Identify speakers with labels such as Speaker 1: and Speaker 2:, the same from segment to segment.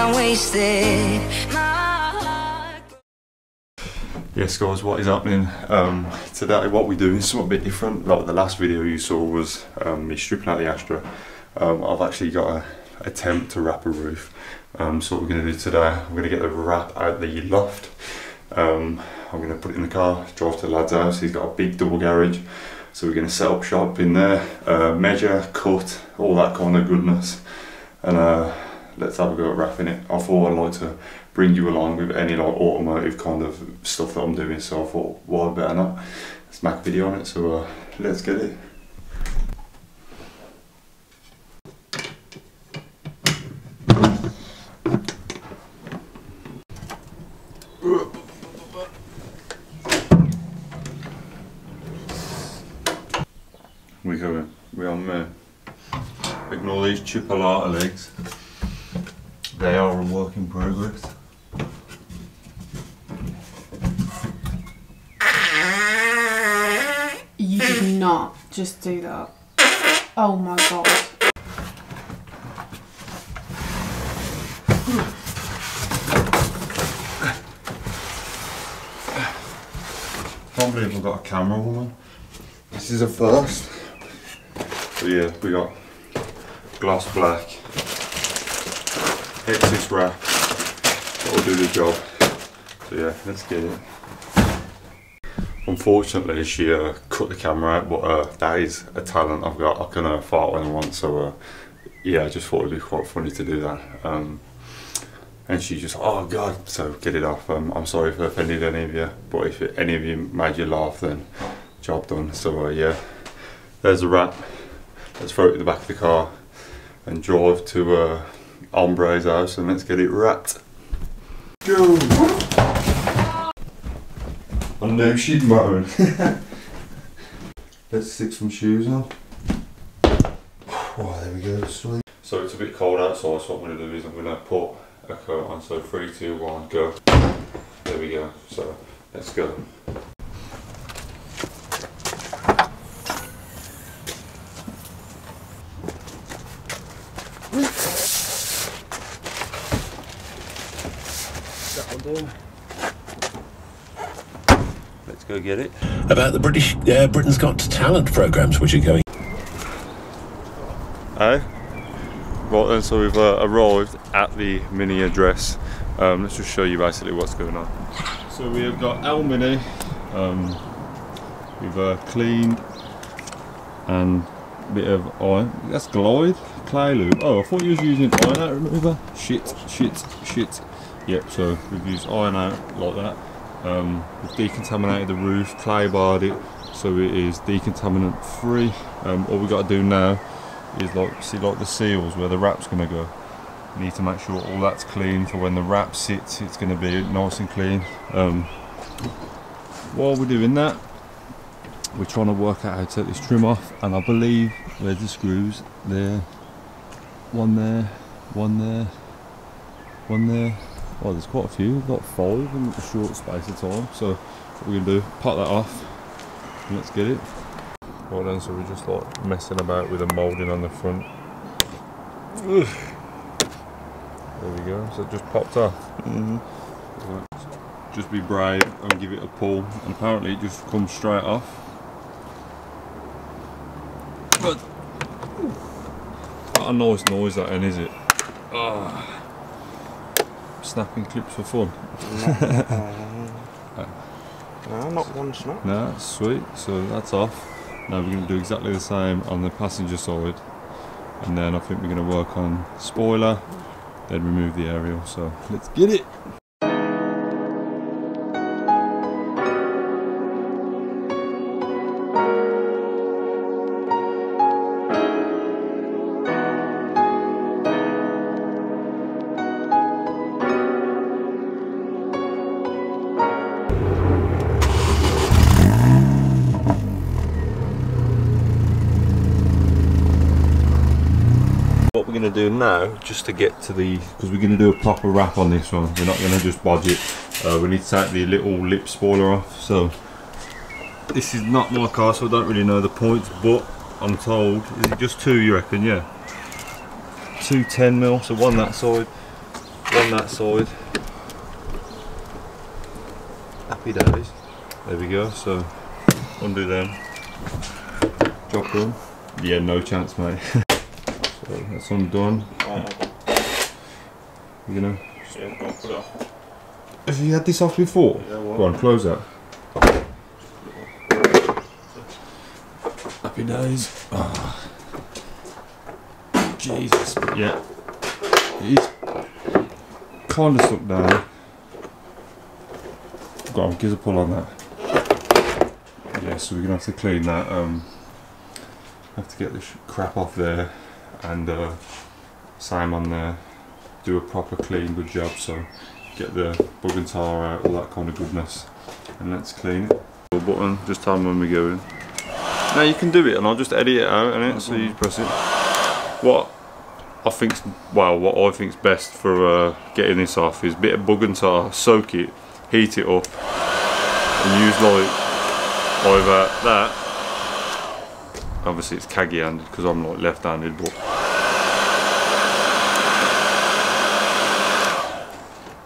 Speaker 1: time wasted.
Speaker 2: Yes guys, what is happening? Today what we're doing is something a bit different. Like the last video you saw was me stripping out the Astra. I've actually got an attempt to wrap a roof. So what we're going to do today, I'm going to get the wrap out the loft. I'm going to put it in the car, drive to the lad's house. He's got a big double garage. So we're going to set up shop in there, measure, cut, all that kind of goodness. And let's have a go at wrapping it. I thought I'd like to bring you along with any like automotive kind of stuff that I'm doing, so I thought why better not, let's make a video on it, so let's get it. We going, we're on there. Ignore these chipolata legs. They are a work in progress.
Speaker 3: You did not just do that. Oh my god.
Speaker 2: Can't believe I've got a camera woman. This is a first. So yeah, we got gloss black. Hexis wrap, that'll do the job. So yeah, let's get it. Unfortunately she cut the camera out, but that is a talent I've got. I can fart when I want, so yeah, I just thought it'd be quite funny to do that. And she just, oh god, so get it off. I'm sorry if I offended any of you, but if any of you made you laugh, then job done. So yeah, there's a wrap. Let's throw it in the back of the car and drive to Hombre's house and let's get it wrapped. Go! I knew she'd moan. Let's stick some shoes on. Oh, there we go, sweet. So it's a bit cold outside, so what I'm going to do is I'm going to put a coat on. So 3, 2, 1, go. There we go. So let's go. Let's go get it.
Speaker 4: About the Britain's Got Talent programmes which are going.
Speaker 2: Right then, so we've arrived at the Mini address. Let's just show you basically what's going on. So we have got El Mini. We've cleaned and a bit of iron. That's Glide clay lube. Oh, I thought you was using iron out remover. Shit. Yep, so we've used iron out like that. We've decontaminated the roof, clay barred it, so it is decontaminant free. All we've got to do now is see the seals where the wrap's going to go. You need to make sure all that's clean, so when the wrap sits it's going to be nice and clean. While we're doing that, we're trying to work out how to take this trim off, and I believe where's the screws? There, one there, one there, one there. Oh, there's quite a few. We've got 5 in a short space of time. So what we're going to do, pop that off and let's get it. Right then, so we're just like messing about with the moulding on the front. Ugh. There we go, so it just popped off. Just be brave and give it a pull, and apparently it just comes straight off. But not a nice noise that end, is it? Oh. Snapping clips for fun.
Speaker 5: No, not one snap.
Speaker 2: No, that's sweet. So that's off. Now we're going to do exactly the same on the passenger side, and then I think we're going to work on spoiler, then remove the aerial. So let's get it. What we're going to do now, just to get to the, because we're going to do a proper wrap on this one, we're not going to just bodge it. We need to take the little lip spoiler off. So this is not my car, so I don't really know the points, but I'm told, is it just 2 you reckon? Yeah, 2 10mm, so one that side, one that side. Happy days. There we go, so undo them. Drop them. Yeah, no chance, mate. So that's undone. You know?
Speaker 5: Yeah, go on, put it off.
Speaker 2: Have you had this off before?
Speaker 5: Yeah, what?
Speaker 2: Go on, close that. Happy days. Oh. Jesus. Yeah. He's kind of stuck down. Go on, give us a pull on that. Yeah, so we're gonna have to clean that. Have to get this crap off there and Sam on there. Do a proper clean, good job. So get the bug and tar out, all that kind of goodness, and let's clean it. Button, just tell me when we're going. Now you can do it, and I'll just edit it out, innit? So you press it. What I think's best for getting this off is a bit of bug and tar, soak it, heat it up, and use like either that. Obviously it's caggy handed because I'm like left handed, but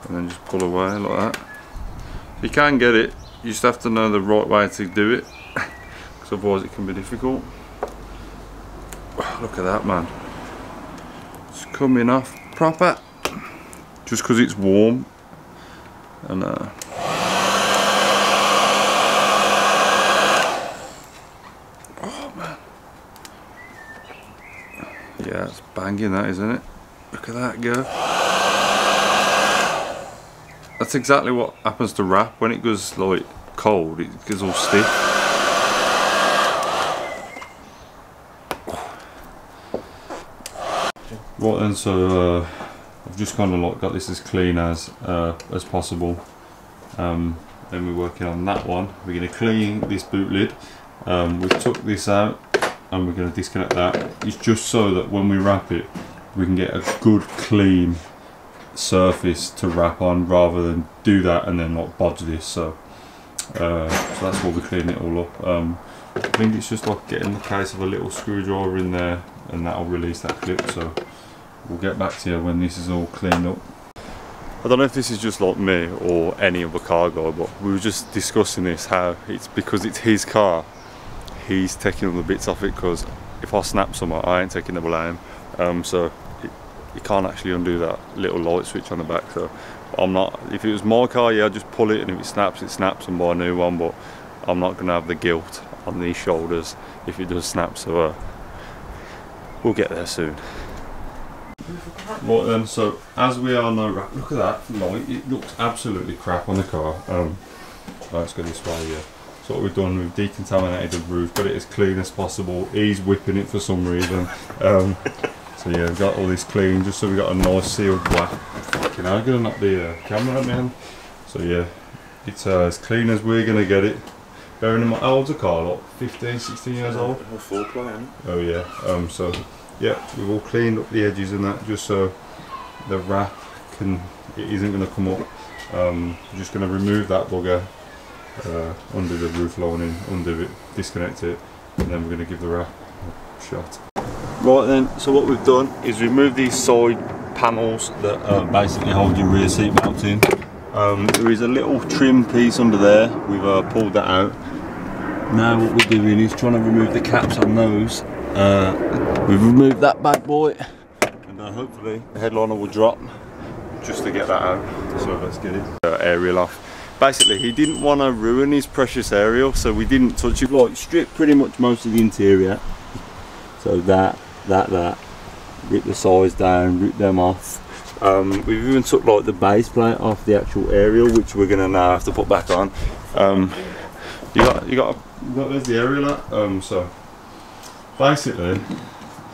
Speaker 2: and then just pull away like that. You can get it, you just have to know the right way to do it, because otherwise it can be difficult. Look at that, man. It's coming off proper, just because it's warm. And oh man, yeah, it's banging, that, isn't it? Look at that go. That's exactly what happens to wrap when it goes like cold. It gets all stiff. Right then, so I've just kind of like got this as clean as possible. Then we're working on that one. We're going to clean this boot lid. We've took this out and we're going to disconnect that. It's just so that when we wrap it, we can get a good clean surface to wrap on, rather than do that and then like bodge this. So that's why we're cleaning it all up. I think it's just like getting the case of a little screwdriver in there, and that'll release that clip. So we'll get back to you when this is all cleaned up. I don't know if this is just like me or any other car guy, but we were just discussing this, how it's because it's his car, he's taking all the bits off it, because if I snap somewhere, I ain't taking the blame. So you can't actually undo that little light switch on the back. So I'm not, if it was my car, yeah, I'd just pull it, and if it snaps and buy a new one, but I'm not going to have the guilt on these shoulders if it does snap. So we'll get there soon. Right then, so as we are now, look at that light, it looks absolutely crap on the car. Let's go this way, yeah. So what we've done, we've decontaminated the roof, got it as clean as possible. He's whipping it for some reason. So yeah, we've got all this clean, just so we've got a nice sealed black. Fucking hell, I'm gonna knock the camera at me hand. So yeah, it's as clean as we're gonna get it. Bearing in mind, how old's the car? Like 15, 16 years old?
Speaker 5: Full play.
Speaker 2: Oh yeah, so yeah, we've all cleaned up the edges and that, just so the wrap it isn't going to come up. We're just going to remove that bugger, undo the roof lining, undo it, disconnect it, and then we're going to give the wrap a shot. Right then, so what we've done is remove these side panels that basically hold your rear seat belt in. There is a little trim piece under there, we've pulled that out. Now what we're doing is trying to remove the caps on those. We've removed that bad boy, and hopefully the headliner will drop just to get that out. So let's get it. Aerial off. Basically, he didn't want to ruin his precious aerial, so we didn't touch it. Like, stripped pretty much most of the interior. So that, rip the sides down, rip them off. We've even took like the base plate off the actual aerial, which we're gonna now have to put back on. You got there's the aerial at. So basically,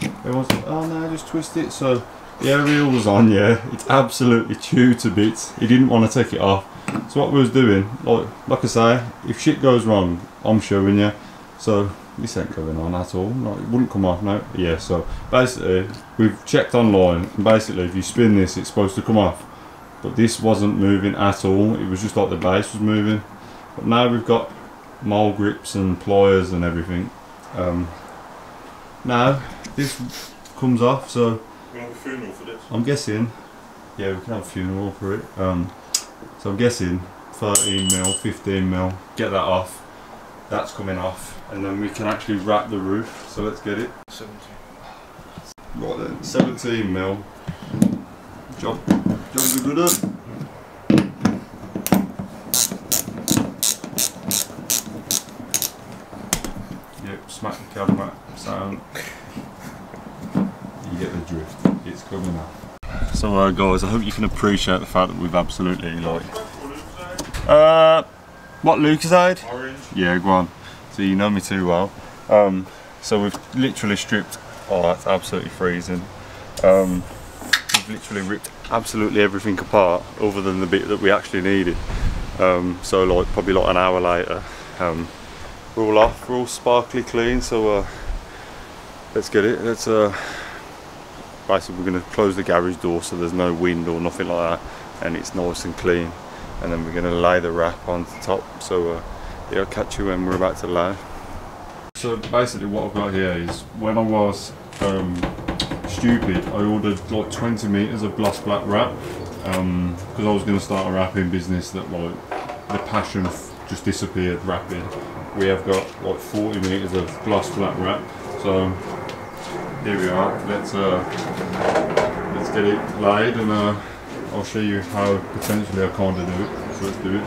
Speaker 2: everyone's like, oh no, just twist it. So the aerial was on, yeah, it's absolutely chewed to bits. He didn't want to take it off. So what we was doing, like I say, if shit goes wrong, I'm showing you. So this ain't going on at all. No, it wouldn't come off, no. Yeah, so basically, we've checked online, and basically if you spin this, it's supposed to come off. But this wasn't moving at all, it was just like the base was moving. But now we've got mole grips and pliers and everything. Now this comes off, so
Speaker 5: We're going to have a funeral for this.
Speaker 2: I'm guessing yeah, we can have a funeral for it. So I'm guessing 13 mil, 15 mil, get that off, that's coming off, and then we can actually wrap the roof. So let's get it.
Speaker 5: 17.
Speaker 2: Right then, 17 mil. Jump good up. Yep, smack the camera, sound. You get the drift, it's coming up. So guys, I hope you can appreciate the fact that we've absolutely like... what Lucasade?
Speaker 5: Orange.
Speaker 2: Yeah, go on. So you know me too well. So we've literally stripped... Oh, that's absolutely freezing. We've literally ripped absolutely everything apart other than the bit that we actually needed. So like probably like an hour later, we're all off, we're all sparkly clean. So let's get it. Let's basically we're going to close the garage door so there's no wind or nothing like that, and it's nice and clean. And then we're going to lay the wrap on the top. So yeah, I'll catch you when we're about to lay. So basically what I've got here is, when I was stupid, I ordered like 20 metres of gloss black wrap because I was going to start a wrapping business that like the passion just disappeared rapid. We have got like 40 metres of gloss black wrap, so here we are. Let's get it laid, and I'll show you how potentially I kind of do it. So let's do it.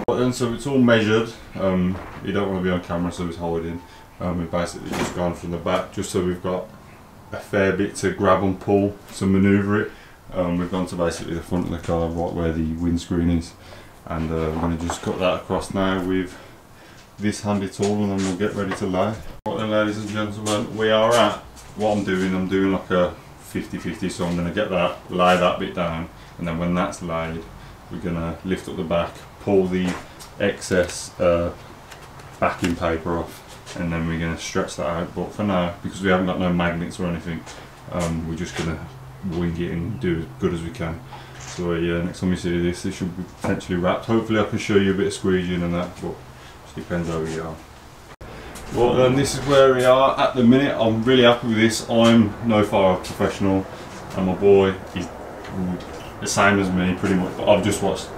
Speaker 2: Right then, so it's all measured. You don't want to be on camera, so it's hiding. We've basically just gone from the back just so we've got a fair bit to grab and pull to manoeuvre it. We've gone to basically the front of the car, right where the windscreen is, and we're going to just cut that across now with this handy tool, and then we'll get ready to lay. Right then, ladies and gentlemen, we are at what I'm doing like a 50-50, so I'm going to get that, lay that bit down, and then when that's laid, we're going to lift up the back, pull the excess backing paper off, and then we're going to stretch that out. But for now, because we haven't got no magnets or anything, we're just going to wing it and do as good as we can. So yeah, next time you see this, it should be potentially wrapped. Hopefully I can show you a bit of squeeging and that, but it depends how we get on. Well then, this is where we are at the minute. I'm really happy with this. I'm no far off professional, and my boy is the same as me pretty much, but I've just watched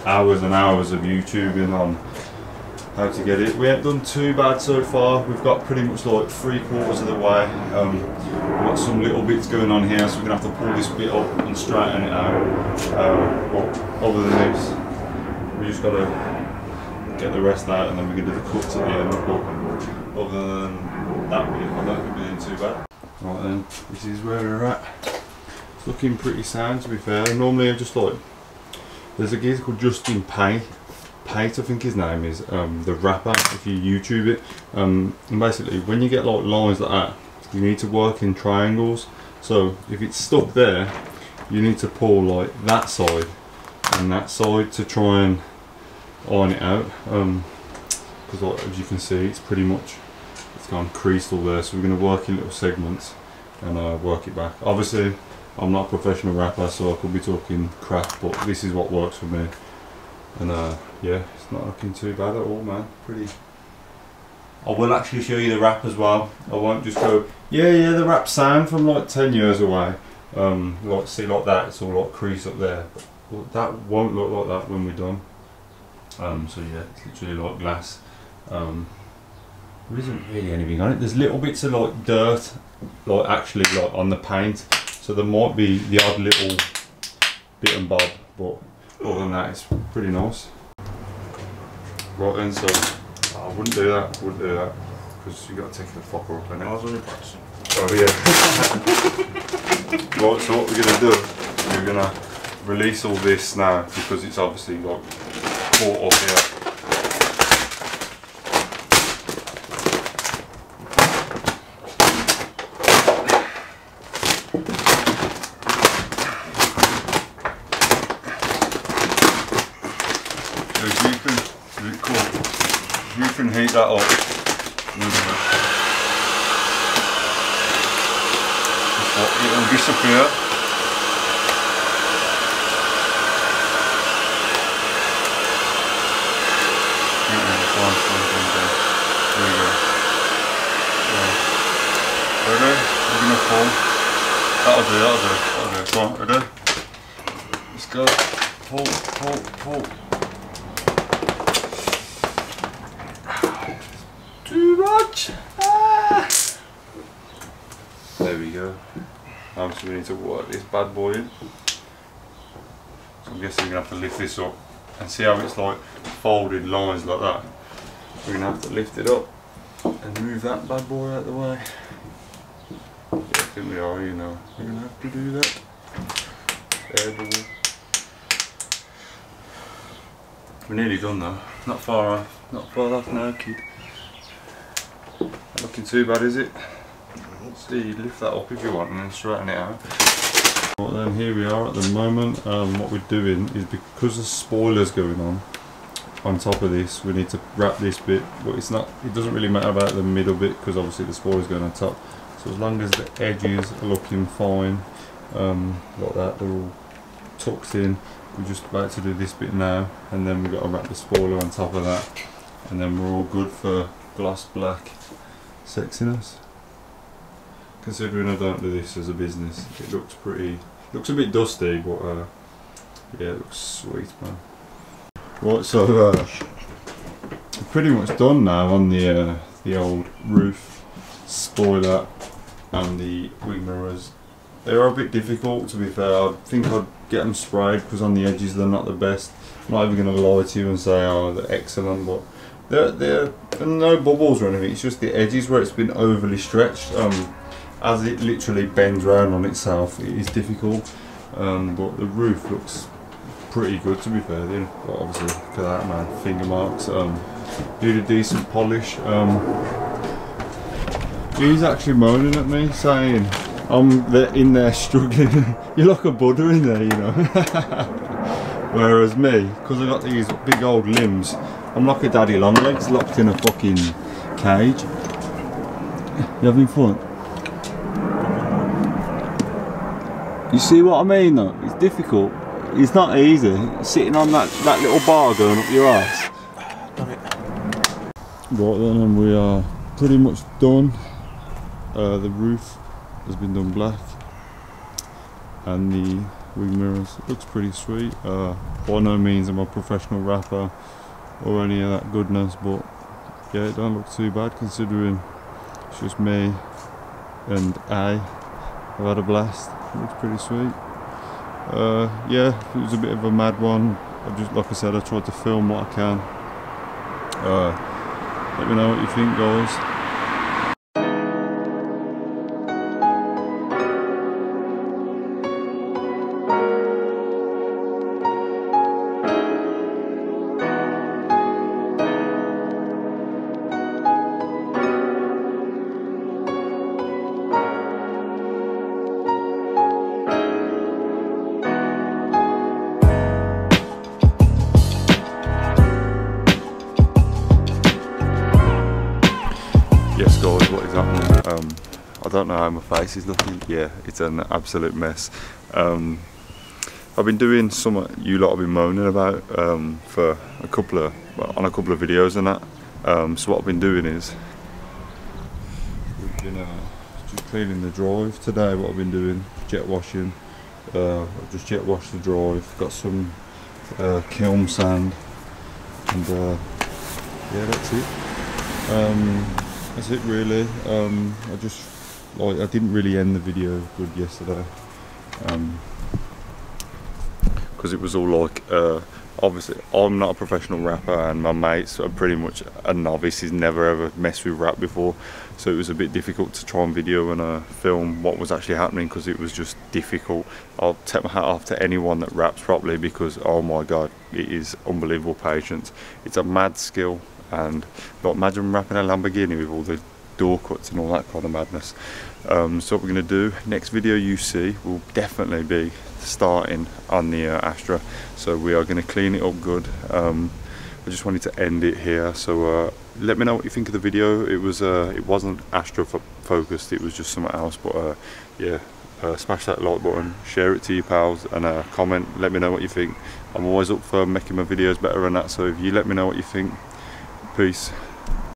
Speaker 2: hours and hours of YouTubing on how to get it. We haven't done too bad so far. We've got pretty much like 3/4 of the way. We've got some little bits going on here, so we're going to have to pull this bit up and straighten it out. But other than this, we just got to get the rest out, and then we can do the cuts at the end. But other than that bit, I don't think we're doing too bad. Right then, this is where we're at. It's looking pretty sound, to be fair. Normally I just like, there's a geezer called Justin Pate, I think his name is, the rapper, if you YouTube it. And basically when you get like lines like that, you need to work in triangles. So if it's stuck there, you need to pull like that side and that side to try and iron it out. Because like, as you can see, it's pretty much, it's gone creased all there. So we're going to work in little segments and work it back. Obviously I'm not a professional rapper, so I could be talking crap, but this is what works for me. And yeah, it's not looking too bad at all, man. Pretty. I will actually show you the wrap as well. I won't just go, yeah, the wrap's sound from like 10 years away. Like, see like that, it's all like crease up there. But that won't look like that when we're done. So yeah, it's literally like glass. There isn't really anything on it. There's little bits of like dirt, like actually like on the paint. So there might be the odd little bit and bob, but other than that, it's pretty nice. Right then, so I wouldn't do that, because you got to take the fucker up in it.
Speaker 5: I was only practicing.
Speaker 2: Oh yeah. Right, so what we're going to do, we're going to release all this now, because it's obviously like caught up here. You can heat that up. It'll disappear. There we go. Ready? We're gonna pull. That'll do. Come on, ready? Let's go. Pull, pull, pull. Too much. Ah. There we go. Now so we need to work this bad boy in. So I'm guessing we're gonna have to lift this up and see how it's like folded lines like that. We're gonna have to lift it up and move that bad boy out of the way. Yeah, I think we are, you know. We're gonna have to do that. There, boy. We're nearly done though. Not far off. Not far off now, kid. Not looking too bad, is it? See, lift that up if you want and then straighten it out. Well then, here we are at the moment. What we're doing is, because the spoiler's going on top of this, we need to wrap this bit, but it's not, it doesn't really matter about the middle bit because obviously the spoiler's going on top. So as long as the edges are looking fine, like that, they're all tucked in, we're just about to do this bit now, and then we've got to wrap the spoiler on top of that, and then we're all good for gloss black sexiness. Considering I don't do this as a business, it looks pretty, looks a bit dusty, but yeah, it looks sweet, man. Right, so we're pretty much done now on the old roof, spoiler and the wing mirrors. They are a bit difficult, to be fair. I think I'd get them sprayed because on the edges they're not the best. I'm not even going to lie to you and say, oh, they're excellent, but they're no bubbles or anything. It's just the edges where it's been overly stretched. As it literally bends round on itself, it is difficult. But the roof looks pretty good, to be fair. But obviously, look at that, man. Finger marks. Need a decent polish. He's actually moaning at me, saying I'm in there struggling. You look a Buddha in there, you know. Whereas me, because I got these big old limbs, I'm like a daddy long legs locked in a fucking cage. You having fun? You see what I mean though? It's difficult. It's not easy. Sitting on that little bar going up your ass.
Speaker 5: Done it.
Speaker 2: Right then, and we are pretty much done. The roof has been done black, and the wing mirrors looks pretty sweet. By no means am I a professional rapper or any of that goodness, but yeah, it don't look too bad considering it's just me and I've had a blast. It looks pretty sweet. Yeah, it was a bit of a mad one. Like I said, I tried to film what I can. Let me know what you think, guys. Yes guys, what is happening? I don't know how my face is looking. Yeah, it's an absolute mess. I've been doing something you lot have been moaning about for a couple of videos and that. So what I've been doing is we've been just cleaning the drive today. What I've been doing, jet washing. I've just jet washed the drive. Got some kiln sand, and yeah, that's it. That's it really. I didn't really end the video good yesterday because it was all like obviously I'm not a professional rapper and my mates are pretty much a novice. He's never ever messed with rap before, so it was a bit difficult to try and video and film what was actually happening because it was just difficult. I'll take my hat off to anyone that raps properly because oh my god, it is unbelievable patience. It's a mad skill. And like, imagine rapping a Lamborghini with all the door cuts and all that kind of madness. So what we're going to do, next video you see will definitely be starting on the Astra. So we are going to clean it up good. I just wanted to end it here. So let me know what you think of the video. It wasn't Astra focused, it was just something else. But yeah, smash that like button, share it to your pals, and comment. Let me know what you think. I'm always up for making my videos better and that. So if you let me know what you think. Peace.